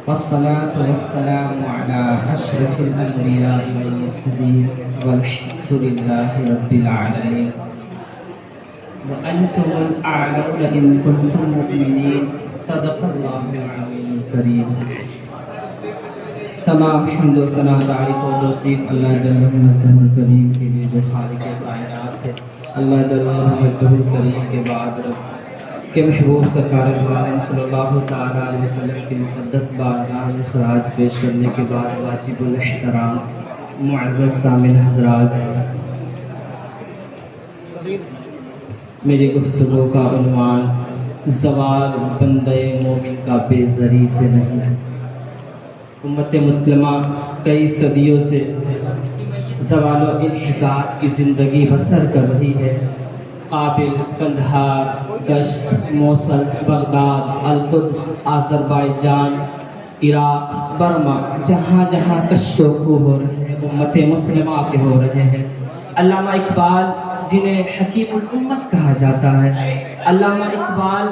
والصلاة والسلام على أشرف الأنبياء والمرسلين والحمد لله رب العالمين وأنتم الأعلون إن كنتم مؤمنين صدق الله العلي الكريم. تمام حمد و ثنا تعریف و توصیف اللہ جل مجدہ الکریم کے لیے جو خالق کائنات ہے. اللہ جل مجدہ الکریم کے بعد رب کے محبوب سرکار عالم صلی اللہ تعالیٰ علیہ وسلم کی مقدس بارگاہ میں خراج پیش کرنے کے بعد واجب الاحترام معزز سامعین حضرات، میری گفتگو کا عنوان زوال بندے مومن کا بے زری سے نہیں. امت مسلمہ کئی صدیوں سے زوال و انحطاط کی زندگی بسر کر رہی ہے. قابل، قندھار، دشت، موصل، بغداد، القدس، آذربائیجان، عراق، برما، جہاں جہاں کشف و کوہ ہو رہے ہیں امت مسلمہ کے ہو رہے ہیں. علامہ اقبال جنہیں حکیم الامت کہا جاتا ہے، علامہ اقبال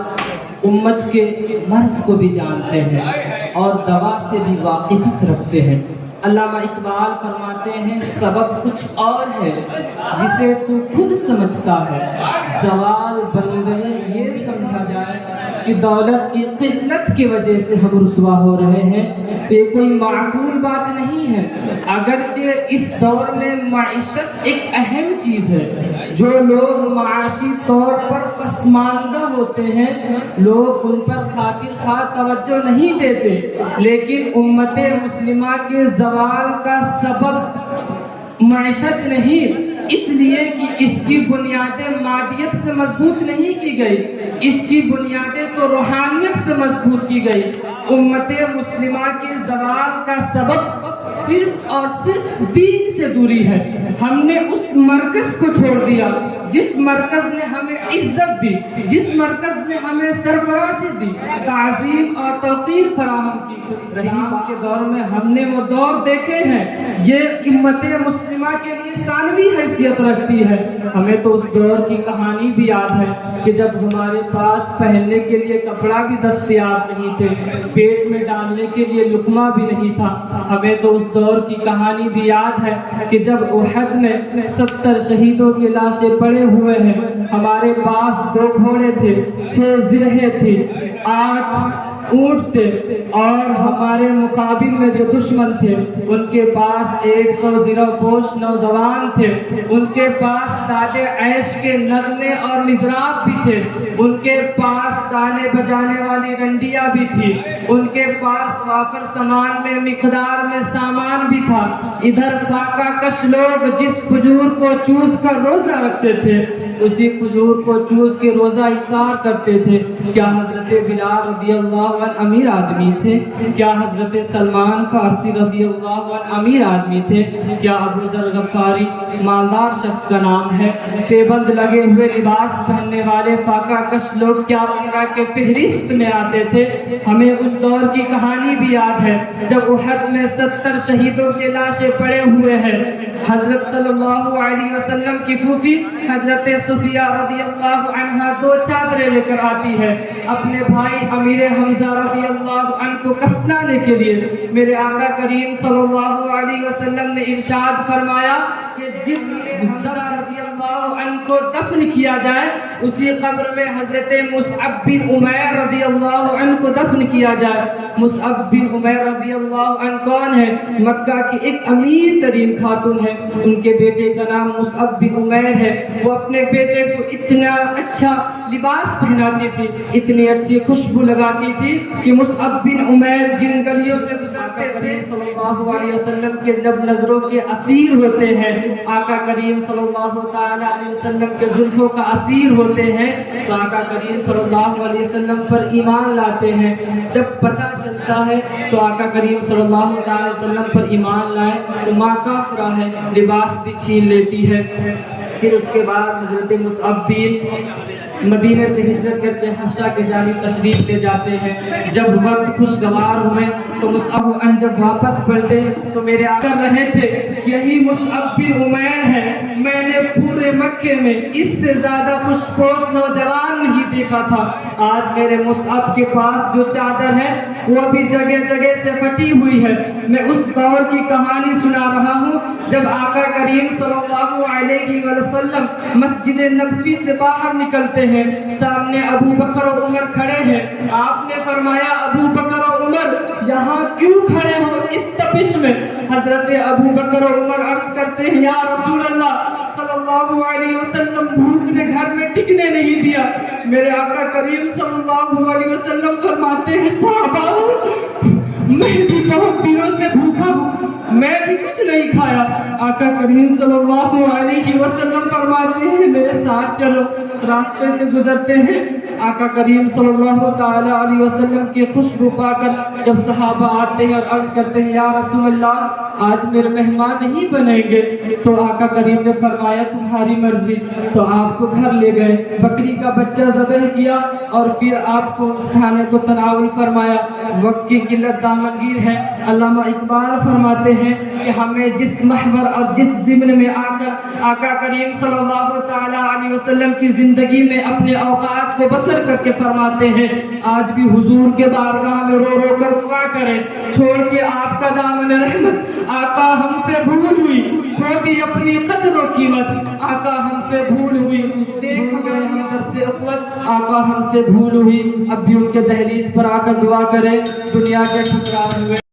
امت کے مرض کو بھی جانتے ہیں اور دوا سے بھی واقفیت رکھتے ہیں. علامہ اقبال فرماتے ہیں سبب کچھ اور ہے جسے تو خود سمجھتا ہے. زوال بن گئے یہ سمجھا جائے کہ دولت کی قلت کی وجہ سے ہم رسوا ہو رہے ہیں تو یہ کوئی معقول بات نہیں ہے. اگرچہ اس دور میں معیشت ایک اہم چیز ہے. جو لوگ معاشی طور پر پسماندہ ہوتے ہیں لوگ ان پر خاطر خواہ توجہ نہیں دیتے، لیکن امت مسلمہ کے زوال کا سبب معیشت نہیں، اس لیے کہ اس کی بنیادیں مادیت سے مضبوط نہیں کی گئی، اس کی بنیادیں تو روحانیت سے مضبوط کی گئی. امت مسلمہ کے زوال کا سبب صرف اور صرف دین سے دوری ہے. ہم نے اس مرکز کو چھوڑ دیا جس مرکز نے ہمیں عزت دی، جس مرکز نے ہمیں سرفرازی دی، تعظیم اور توقیر فراہم کی. رحیم کے دور میں ہم نے وہ دور دیکھے ہیں، یہ امت مسلمہ کے لیے ثانوی حیثیت رکھتی ہے. ہمیں تو اس دور کی کہانی بھی یاد ہے کہ جب ہمارے پاس پہننے کے لیے کپڑا بھی دستیاب نہیں تھے، پیٹ میں ڈالنے کے لیے لقمہ بھی نہیں تھا. ہمیں تو اس دور کی کہانی بھی یاد ہے کہ جب احد میں 70 شہیدوں کی لاشیں پڑے ہوئے ہیں، ہمارے پاس 2 گھوڑے تھے، 6 زرہیں تھی، 8 اونٹ تھے، اور ہمارے مقابل میں جو دشمن تھے ان کے پاس 100 زرہ پوش نوجوان تھے. ان کے پاس دادے عیش کے نغمے اور مضراب بھی تھے، ان کے پاس گانے بجانے والی رنڈیاں بھی تھی، ان کے پاس وافر سامان میں مقدار میں سامان بھی تھا. ادھر فاقہ کش لوگ جس کھجور کو چوس کر روزہ رکھتے تھے اسی کھجور کو چوس کے روزہ افطار کرتے تھے. کیا حضرت بلال رضی اللہ عنہ امیر آدمی تھے؟ کیا حضرت سلمان فارسی رضی اللہ عنہ امیر آدمی تھے؟ کیا ابو ذر غفاری مالدار شخص کا نام ہے؟ پیبند لگے ہوئے لباس پہننے والے فاقہ کش لوگ کیا عمرہ کے فہرست میں آتے تھے؟ ہمیں اس دور کی کہانی بھی یاد ہے جب احد میں 70 شہیدوں کے لاشیں پڑے ہوئے ہیں. حضرت صلی اللہ علیہ وسلم کی پھوپھی حضرت صفیہ رضی اللہ عنہ 2 چادریں لے کر آتی ہے اپنے بھائی امیر حمزہ رضی اللہ عنہ کو کفنانے کے لیے. میرے آقا کریم صلی اللہ علیہ وسلم نے ارشاد فرمایا کہ جس حمزہ رضی اللہ عنہ کو دفن کیا جائے اسی قبر میں حضرت مصعب بن عمیر رضی اللہ عنہ کو دفن کیا جائے. مصعب بن عمیر رضی اللہ عنہ کون ہے؟ مکہ کی ایک امیر ترین خاتون ہے. ان کے بیٹے کا نام مصعب بن عمیر ہے. وہ اپنے بیٹے کو اتنا اچھا لباس پہناتی تھی، اتنی اچھی خوشبو لگاتی تھی کہ مصعب بن عمیر جن گلیوں سے گزرتے تھے صلی اللہ علیہ وسلم کے جب نظروں کے اسیر ہوتے ہیں، آقا کریم صلی اللہ تعالی علیہ وسلم کے زلفوں کا اسیر ہوتے ہیں تو آقا کریم صلی اللہ علیہ وسلم پر ایمان لاتے ہیں. جب پتہ چلتا ہے تو آقا کریم صلی اللہ تعالی علیہ وسلم پر ایمان لائے تو ماں کافرہ ہے، لباس بھی چھین لیتی ہے. پھر اس کے بعد حضرت مصعب بن مدینے سے ہجرت کر کے حبشہ کی جانب تشریف لے جاتے ہیں. جب وقت خوشگوار ہوئے تو مصعب جب واپس پلٹے تو میرے آقا رہے تھے یہی مصعب بن عمیر ہے. میں نے پورے مکے میں اس سے زیادہ خوش پوش نوجوان نہیں دیکھا تھا. آج میرے مصعب کے پاس جو چادر ہے وہ بھی جگہ جگہ سے پھٹی ہوئی ہے. میں اس دور کی کہانی سنا رہا ہوں جب آقا کریم صلی اللہ علیہ وسلم مسجد نبوی سے باہر نکلتے ہیں. سامنے ابو بکر و عمر کھڑے ہیں. آپ نے فرمایا ابو بکر و عمر یہاں کیوں کھڑے ہو اس تپش میں؟ حضرت ابو بکر و عمر عرض کرتے ہیں یا رسول اللہ صلی اللہ علیہ وسلم بھوک نے گھر میں ٹکنے نہیں دیا. میرے آقا کریم صلی اللہ علیہ وسلم فرماتے ہیں صحابہ میں بھی بہت دنوں سے بھوکا ہوں, میں بھی کچھ نہیں کھایا. آقا کریم صلی اللہ علیہ وسلم فرماتے ہیں میرے ساتھ چلو. راستے سے گزرتے ہیں. آقا کریم صلی اللہ تعالی علیہ وسلم کی خوشبو پا کر جب صحابہ آتے ہیں اور عرض کرتے ہیں یا رسول اللہ آج میرے مہمان نہیں بنیں گے, تو آقا کریم نے فرمایا تمہاری مرضی. تو آپ کو گھر لے گئے, بکری کا بچہ ذبح کیا اور پھر آپ کو اس کھانے کو تناول فرمایا. وقت کی قلت دامنگیر ہے. علامہ اقبال فرماتے ہیں کہ ہمیں جس محور اور جس ضمن میں آ کر آقا کریم صلی اللہ تعالی علیہ وسلم کی زندگی میں اپنے اوقات کو بسر کر کے فرماتے ہیں آج بھی حضور کے بارگاہ میں رو رو کر دعا کریں. چھوڑ کے آپ کا دامن رحمت آقا ہم سے بھول ہوئی, کھو دی اپنی قدر و قیمت آقا ہم سے بھول ہوئی. دیکھ ہماری درس اخوت آقا ہم سے بھول ہوئی. اب بھی ان کے دہلیز پر آ کر دعا کریں. دنیا کے ٹھکرائے ہوئے